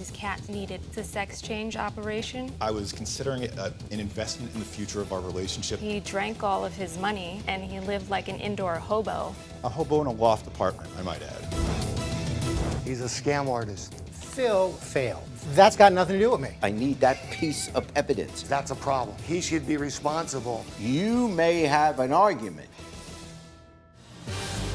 his cat needed. It's a sex change operation. I was considering it an investment in the future of our relationship. He drank all of his money, and he lived like an indoor hobo. A hobo in a loft apartment, I might add. He's a scam artist. Phil failed. That's got nothing to do with me. I need that piece of evidence. That's a problem. He should be responsible. You may have an argument.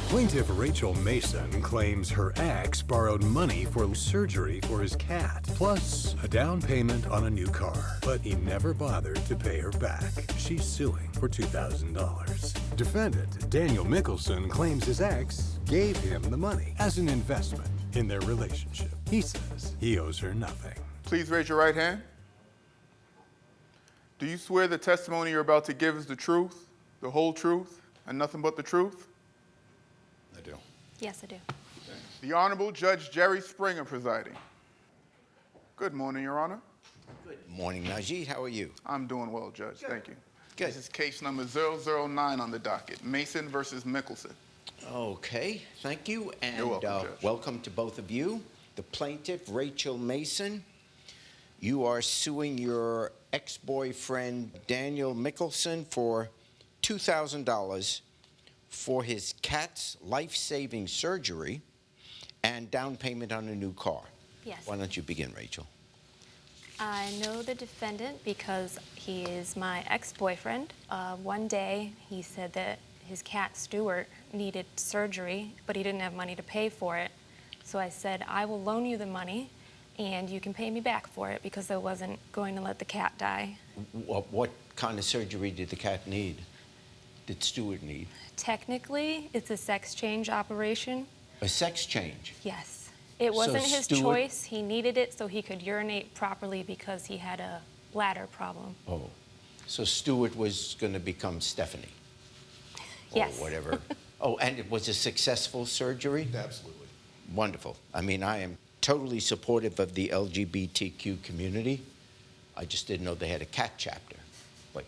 Plaintiff Rachel Mason claims her ex borrowed money for surgery for his cat, plus a down payment on a new car, but he never bothered to pay her back. She's suing for $2,000. Defendant Daniel Mickelson claims his ex gave him the money as an investment in their relationship. He says he owes her nothing. Please raise your right hand. Do you swear the testimony you're about to give is the truth, the whole truth, and nothing but the truth? I do. Yes, I do. The Honorable Judge Jerry Springer presiding. Good morning, Your Honor. Good morning, Najee. How are you? I'm doing well, Judge. Thank you. Good. This is case number 009 on the docket, Mason versus Mickelson. Okay, thank you, and You're welcome, Judge. welcome to both of you. The plaintiff, Rachel Mason, you are suing your ex-boyfriend, Daniel Mickelson, for $2,000 for his cat's life-saving surgery and down payment on a new car. Yes. Why don't you begin, Rachel? I know the defendant because he is my ex-boyfriend. One day, he said that his cat, Stuart, needed surgery, but he didn't have money to pay for it. So I said, I will loan you the money, and you can pay me back for it because I wasn't going to let the cat die. What kind of surgery did the cat need? Did Stuart need? Technically, it's a sex change operation. A sex change? Yes. It wasn't his Stuart- choice. He needed it so he could urinate properly because he had a bladder problem. Oh, so Stuart was going to become Stephanie? Yes. Or whatever. Oh, and it was a successful surgery? Absolutely. Wonderful. I mean, I am totally supportive of the LGBTQ community. I just didn't know they had a cat chapter. But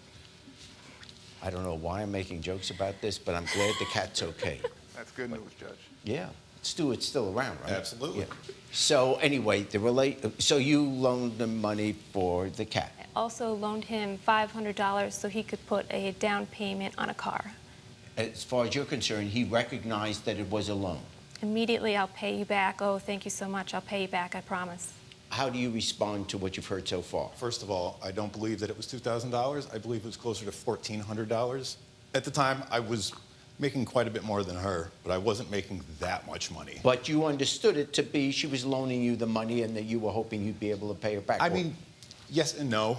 I don't know why I'm making jokes about this, but I'm glad the cat's okay. That's good news, Judge. Yeah. Stuart's still around, right? Absolutely. Yeah. So anyway, so you loaned them money for the cat. I also loaned him $500 so he could put a down payment on a car. As far as you're concerned, he recognized that it was a loan. Immediately, I'll pay you back. Oh, thank you so much. I'll pay you back, I promise. How do you respond to what you've heard so far? First of all, I don't believe that it was $2,000. I believe it was closer to $1,400. At the time, I was making quite a bit more than her, but I wasn't making that much money. But you understood it to be she was loaning you the money and that you were hoping you'd be able to pay her back. I mean, yes and no.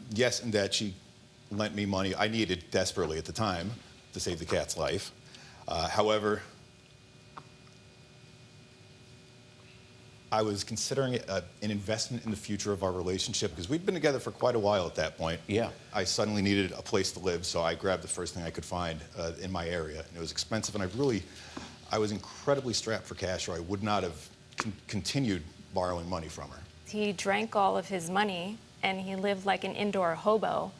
Yes, in that she lent me money I needed desperately at the time to save the cat's life. However, I was considering it an investment in the future of our relationship because we'd been together for quite a while at that point. Yeah. I suddenly needed a place to live, so I grabbed the first thing I could find in my area. And it was expensive, and I was incredibly strapped for cash, or I would not have continued borrowing money from her. He drank all of his money, and he lived like an indoor hobo,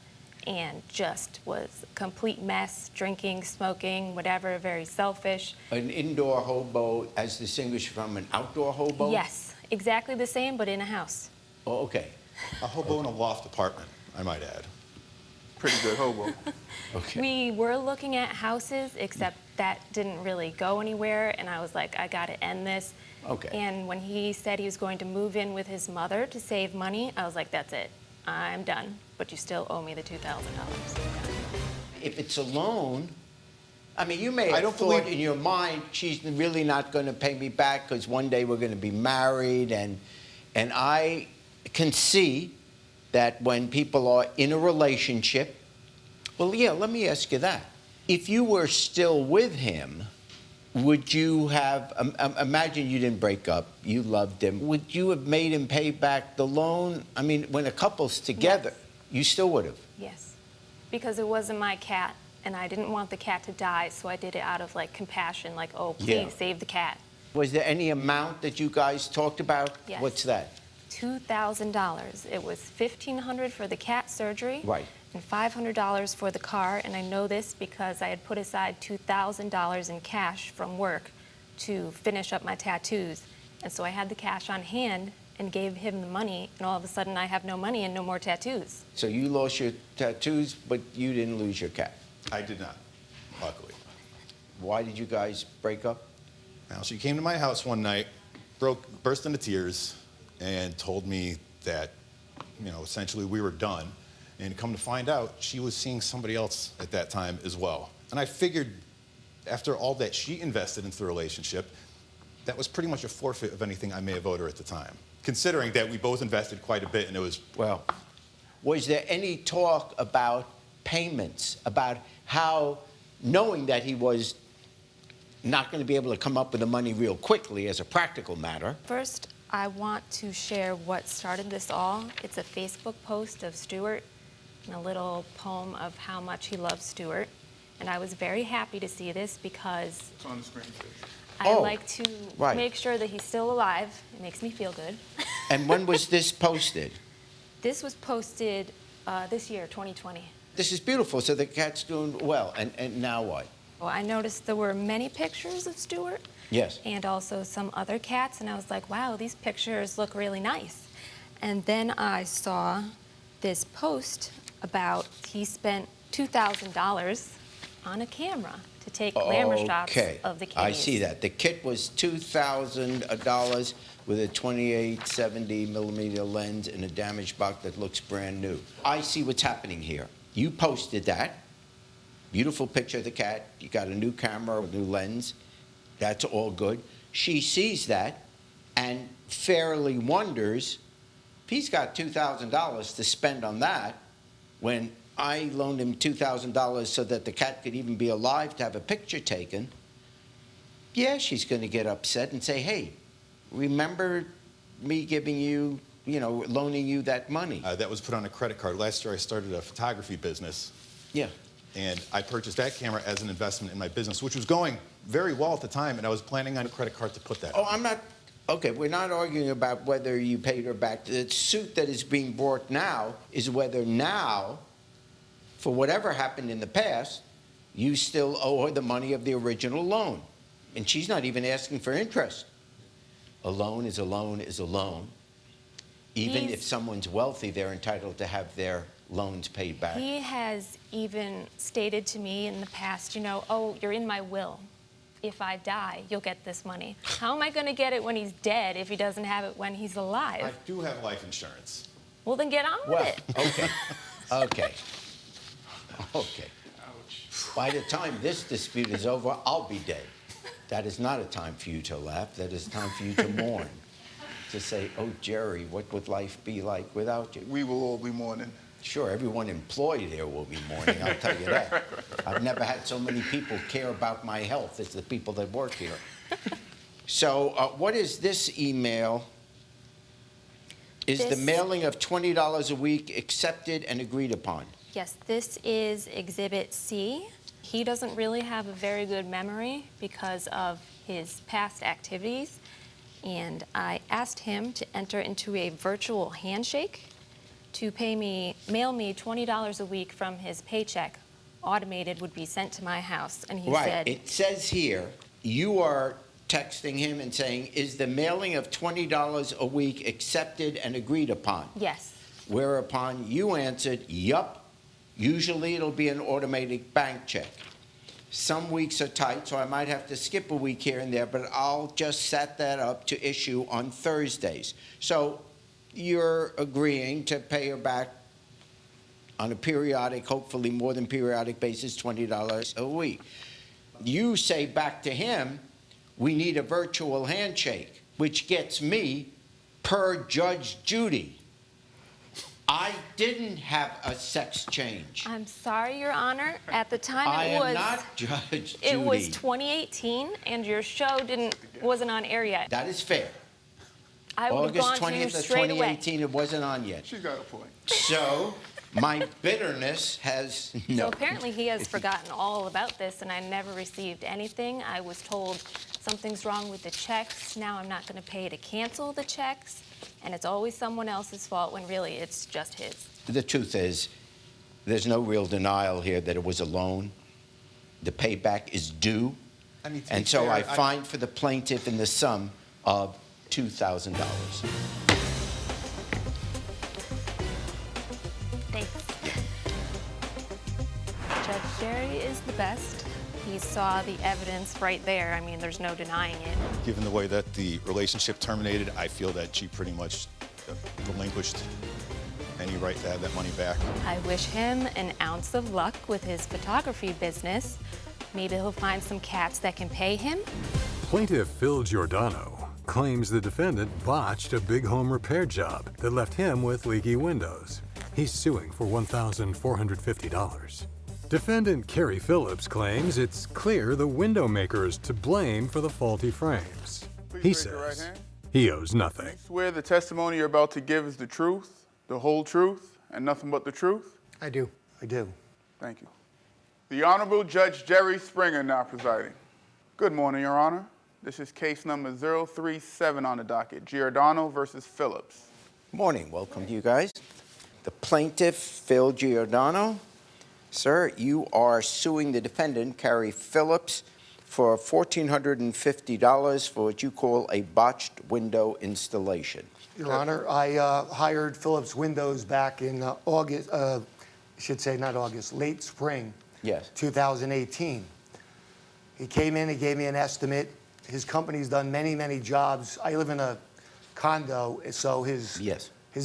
and just was a complete mess, drinking, smoking, whatever, very selfish. An indoor hobo as distinguished from an outdoor hobo? Yes, exactly the same, but in a house. Oh, okay. A hobo in a loft apartment, I might add. Pretty good hobo. Okay. We were looking at houses, except that didn't really go anywhere, and I was like, I gotta end this. Okay. And when he said he was going to move in with his mother to save money, I was like, that's it. I'm done, but you still owe me the $2,000. If it's a loan, I mean, you may have thought in your mind, she's really not going to pay me back because one day we're going to be married, and I can see that when people are in a relationship, well, yeah, let me ask you that. If you were still with him, would you have, imagine you didn't break up, you loved him, would you have made him pay back the loan? I mean, when a couple's together, Yes. You still would have? Yes, because it wasn't my cat, and I didn't want the cat to die, so I did it out of like compassion, like, oh, please Yeah. save the cat. Was there any amount that you guys talked about? Yes. What's that? $2,000. It was $1,500 for the cat surgery. Right. And $500 for the car, and I know this because I had put aside $2,000 in cash from work to finish up my tattoos. And so I had the cash on hand, and gave him the money, and all of a sudden I have no money and no more tattoos. So you lost your tattoos, but you didn't lose your cat. I did not, luckily. Why did you guys break up? Now, she came to my house one night, burst into tears, and told me that, essentially we were done. And come to find out, she was seeing somebody else at that time as well. And I figured, after all that she invested into the relationship, that was pretty much a forfeit of anything I may have owed her at the time, considering that we both invested quite a bit and it was... Well, was there any talk about payments, about how, knowing that he was not going to be able to come up with the money real quickly as a practical matter? First, I want to share what started this all. It's a Facebook post of Stuart and a little poem of how much he loves Stuart. And I was very happy to see this because It's on the screen, too. I like to right. make sure that he's still alive. It makes me feel good. And when was this posted? This was posted this year, 2020. This is beautiful, so the cat's doing well. And now what? Well, I noticed there were many pictures of Stuart. Yes. And also some other cats, and I was like, wow, these pictures look really nice. And then I saw this post about he spent $2,000 on a camera to take glamour shots of the kitties. I see that. The kit was $2,000 with a 28-70 millimeter lens and a damaged box that looks brand new. I see what's happening here. You posted that. Beautiful picture of the cat. You got a new camera, a new lens. That's all good. She sees that and fairly wonders, if he's got $2,000 to spend on that, when I loaned him $2,000 so that the cat could even be alive to have a picture taken, yeah, she's going to get upset and say, hey, remember me giving you, loaning you that money? That was put on a credit card. Last year I started a photography business. Yeah. And I purchased that camera as an investment in my business, which was going very well at the time, and I was planning on a credit card to put that Oh, on. I'm not, okay, we're not arguing about whether you paid her back. The suit that is being brought now is whether now, for whatever happened in the past, you still owe her the money of the original loan. And she's not even asking for interest. A loan is a loan is a loan. Even if someone's wealthy, they're entitled to have their loans paid back. He has even stated to me in the past, oh, you're in my will. If I die, you'll get this money. How am I going to get it when he's dead if he doesn't have it when he's alive? I do have life insurance. Well, then get on with it. Okay. Okay. Okay. By the time this dispute is over, I'll be dead. That is not a time for you to laugh. That is a time for you to mourn. To say, oh, Jerry, what would life be like without you? We will all be mourning. Sure, everyone employed here will be mourning, I'll tell you that. I've never had so many people care about my health as the people that work here. So what is this email? Is the mailing of $20 a week accepted and agreed upon? Yes, this is Exhibit C. He doesn't really have a very good memory because of his past activities, and I asked him to enter into a virtual handshake to mail me $20 a week from his paycheck. Automated would be sent to my house, and he said... It says here, you are texting him and saying, is the mailing of $20 a week accepted and agreed upon? Yes. Whereupon you answered, yup. Usually it'll be an automated bank check. Some weeks are tight, so I might have to skip a week here and there, but I'll just set that up to issue on Thursdays. So you're agreeing to pay her back on a periodic, hopefully more than periodic basis, $20 a week. You say back to him, we need a virtual handshake, which gets me, per Judge Judy, I didn't have a sex change. I'm sorry, Your Honor. At the time I am not Judge Judy. It was 2018, and your show wasn't on air yet. That is fair. I would have gone August to you 20th of straight away. 2018, it wasn't on yet. She's got a point. So my bitterness has no. So apparently he has forgotten all about this, and I never received anything. I was told something's wrong with the checks. Now I'm not going to pay to cancel the checks, and it's always someone else's fault when really it's just his. The truth is, there's no real denial here that it was a loan. The payback is due. And so I find for the plaintiff in the sum of $2,000. Thanks. Judge Jerry is the best. He saw the evidence right there. I mean, there's no denying it. Given the way that the relationship terminated, I feel that she pretty much relinquished any right to have that money back. I wish him an ounce of luck with his photography business. Maybe he'll find some cats that can pay him. Plaintiff Phil Giordano claims the defendant botched a big home repair job that left him with leaky windows. He's suing for $1,450. Defendant Kerry Phillips claims it's clear the window maker is to blame for the faulty frames. Please He raise your right says hand. he owes nothing. Swear the testimony you're about to give is the truth, the whole truth, and nothing but the truth? I do. I do. Thank you. The Honorable Judge Jerry Springer now presiding. Good morning, Your Honor. This is case number 037 on the docket, Giordano versus Phillips. Morning. Welcome to you guys. The plaintiff, Phil Giordano. Sir, you are suing the defendant, Kerry Phillips, for $1,450 for what you call a botched window installation. Your Honor, I hired Phillips Windows back in August, late spring, Yes. 2018. He came in, he gave me an estimate. His company's done many, many jobs. I live in a condo, so his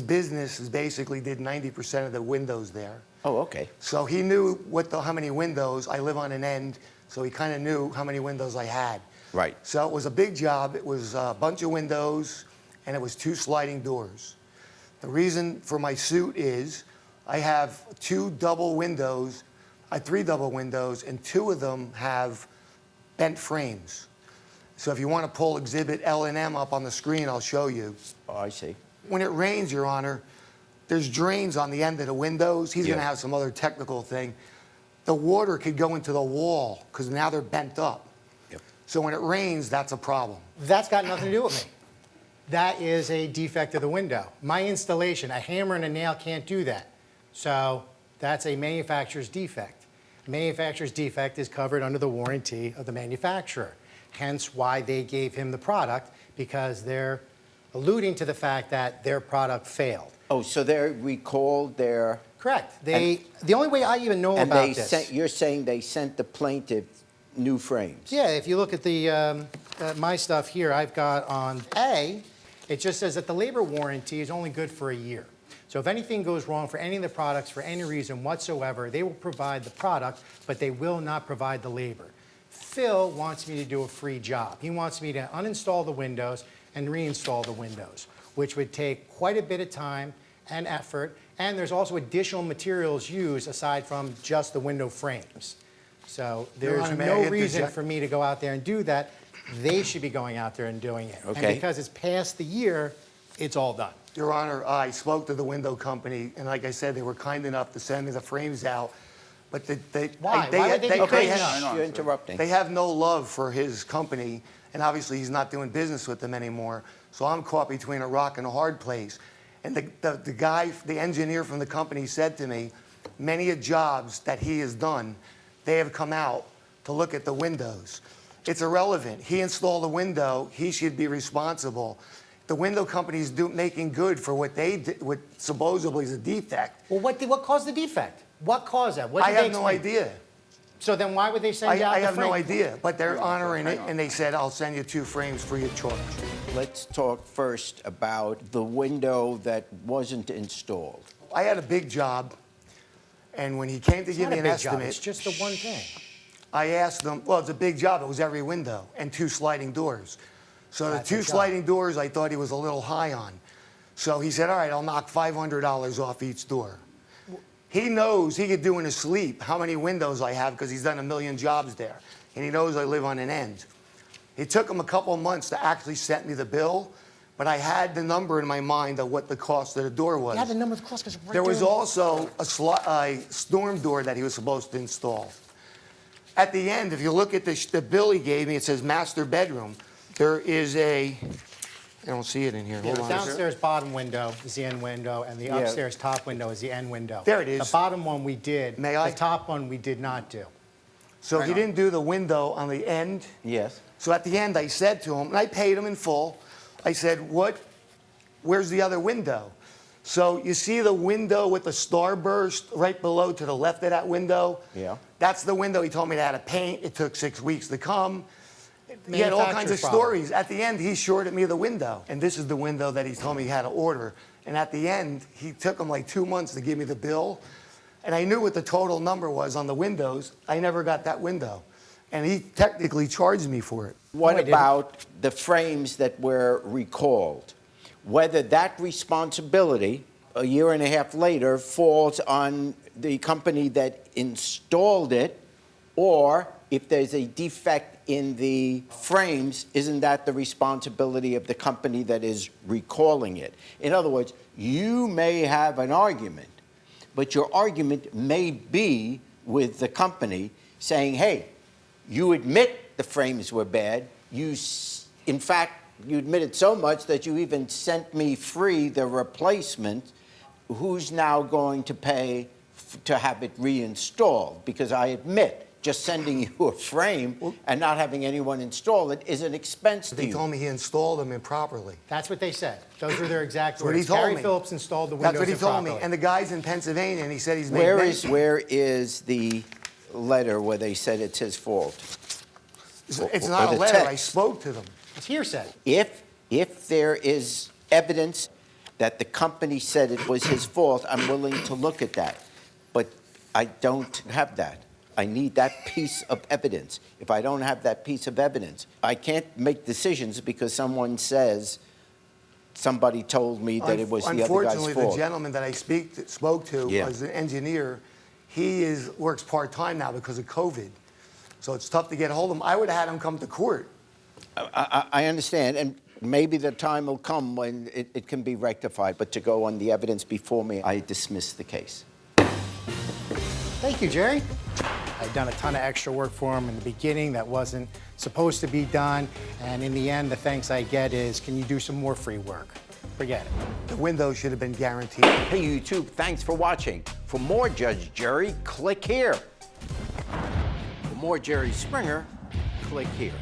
business is basically did 90% of the windows there. Oh, okay. So he knew how many windows. I live on an end, so he kind of knew how many windows I had. Right. So it was a big job. It was a bunch of windows, and it was 2 sliding doors. The reason for my suit is I have 3 double windows, and 2 of them have bent frames. So if you want to pull exhibit L and M up on the screen, I'll show you. Oh, I see. When it rains, Your Honor, there's drains on the end of the windows. He's going to Yeah. have some other technical thing. The water could go into the wall because now they're bent up. Yep. So when it rains, that's a problem. That's got nothing to do with me. That is a defect of the window. My installation, a hammer and a nail can't do that. So that's a manufacturer's defect. Manufacturer's defect is covered under the warranty of the manufacturer. Hence why they gave him the product, because they're alluding to the fact that their product failed. Oh, so they recalled their... Correct. The only way I even know And about they this. sent, you're saying they sent the plaintiff new frames? Yeah, if you look at the my stuff here, I've got on A, it just says that the labor warranty is only good for a year. So if anything goes wrong for any of the products for any reason whatsoever, they will provide the product, but they will not provide the labor. Phil wants me to do a free job. He wants me to uninstall the windows and reinstall the windows, which would take quite a bit of time and effort, and there's also additional materials used aside from just the window frames. So there's Honor, may I no interject? reason for me to go out there and do that. They should be going out there and doing it. Okay. And because it's past the year, it's all done. Your Honor, I spoke to the window company, and like I said, they were kind enough to send me the frames out. But Why? Why would they be Okay, kind enough? you're interrupting. they have no love for his company, and obviously he's not doing business with them anymore. So I'm caught between a rock and a hard place. And the guy, the engineer from the company said to me, many of jobs that he has done, they have come out to look at the windows. It's irrelevant. He installed the window. He should be responsible. The window company's making good for what they did, what supposedly is a defect. Well, what caused the defect? What caused that? What I did they have no explain? idea. So then why would they send out I the have no frame? idea, but they're honoring it, and they said, I'll send you 2 frames free of charge. Let's talk first about the window that wasn't installed. I had a big job, and when he came to It's give not me a an big job. estimate, It's just the one thing. I asked them, well, it's a big job. It was every window and 2 sliding doors. So the That's a 2 job. sliding doors, I thought he was a little high on. So he said, all right, I'll knock $500 off each door. He knows he could do in his sleep how many windows I have because he's done a million jobs there. And he knows I live on an end. It took him a couple of months to actually send me the bill, but I had the number in my mind of what the cost of the door was. Yeah, the number of the cost goes right There was there. also a storm door that he was supposed to install. At the end, if you look at the bill he gave me, it says master bedroom. There is I don't see it in here. Yeah, Hold the on. downstairs bottom window is the end window, and the Yeah. upstairs top window is the end window. There it is. The bottom one we did. May I? The top one we did not do. So he didn't do the window on the end. Yes. So at the end, I said to him, and I paid him in full, I said, where's the other window? So you see the window with the starburst right below to the left of that window? Yeah. That's the window he told me to have to paint. It took 6 weeks to come. He had all kinds of Manufacturer's problem. stories. At the end, he shorted me the window. And this is the window that he told me he had to order. And at the end, he took him like 2 months to give me the bill. And I knew what the total number was on the windows. I never got that window. And he technically charged me for it. What No, I didn't. about the frames that were recalled? Whether that responsibility, a year and a half later, falls on the company that installed it, or if there's a defect in the frames, isn't that the responsibility of the company that is recalling it? In other words, you may have an argument, but your argument may be with the company saying, hey, you admit the frames were bad. In fact, you admitted so much that you even sent me free the replacement. Who's now going to pay to have it reinstalled? Because I admit, just sending you a frame and not having anyone install it is an expense to They you. told me he installed them improperly. That's what they said. Those were their exact That's what he words. told Gary me. Phillips installed the windows That's what he told me. improperly. And the guy's in Pennsylvania, and he said he's made Where is the letter where they said it's his fault? It's not or a the letter. I text? spoke to them. It's hearsay. If there is evidence that the company said it was his fault, I'm willing to look at that. But I don't have that. I need that piece of evidence. If I don't have that piece of evidence, I can't make decisions because someone says somebody told me that it was the other guy's Unfortunately, the fault. gentleman that I spoke to Yeah. was an engineer. He works part-time now because of COVID. So it's tough to get a hold of him. I would have had him come to court. I understand, and maybe the time will come when it can be rectified, but to go on the evidence before me, I dismiss the case. Thank you, Jerry. I'd done a ton of extra work for him in the beginning that wasn't supposed to be done. And in the end, the thanks I get is, can you do some more free work? Forget it. The window should have been guaranteed. Hey, YouTube, thanks for watching. For more Judge Jerry, click here. For more Jerry Springer, click here.